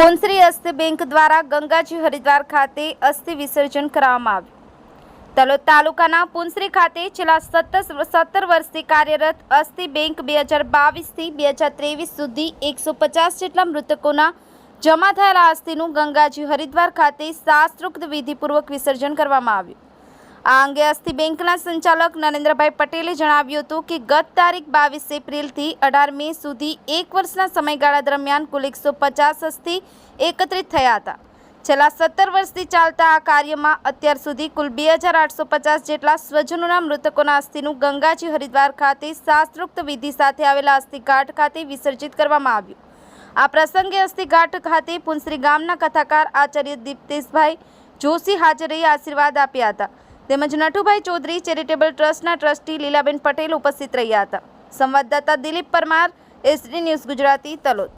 પુંસરી અસ્થિ બેંક દ્વારા ગંગાજી હરિદ્વાર ખાતે અસ્થિ વિસર્જન કરવામાં આવ્યું। તલોદ તાલુકાના પુંસરી ખાતે છેલ્લા 17 વર્ષથી કાર્યરત અસ્થિ બેંક 2022થી 2023 સુધી 150 જેટલા મૃતકોના જમા થયેલા અસ્થિનું ગંગાજી હરિદ્વાર ખાતે શાસ્ત્રોક્ત વિધિપૂર્વક વિસર્જન કરવામાં આવ્યું। આ અંગે અસ્થિ બેંકના સંચાલક નરેન્દ્રભાઈ પટેલે જણાવ્યું હતું કે ગત તારીખ 22 એપ્રિલથી 18 મે સુધી એક વર્ષના સમયગાળા દરમિયાન કુલ 150 અસ્થિ એકત્રિત થયા હતા। છેલ્લા 17 વર્ષથી ચાલતા આ કાર્યમાં અત્યાર સુધી કુલ 2850 જેટલા સ્વજનોના મૃતકોના અસ્થિનું ગંગાજી હરિદ્વાર ખાતે શાસ્ત્રોક્ત વિધિ સાથે આવેલા અસ્થિઘાટ ખાતે વિસર્જિત કરવામાં આવ્યું। આ પ્રસંગે અસ્થિઘાટ ખાતે પુંસરી ગામના કથાકાર આચાર્ય દીપ્તેશભાઈ જોશી હાજર રહી આશીર્વાદ આપ્યા હતા તેમજ નટુભાઈ ચૌધરી ચેરિટેબલ ટ્રસ્ટના ટ્રસ્ટી લીલાબેન પટેલ ઉપસ્થિત રહ્યા હતા। સંવાદદાતા દિલીપ પરમાર, એસડી ન્યૂઝ ગુજરાતી, તલોદ।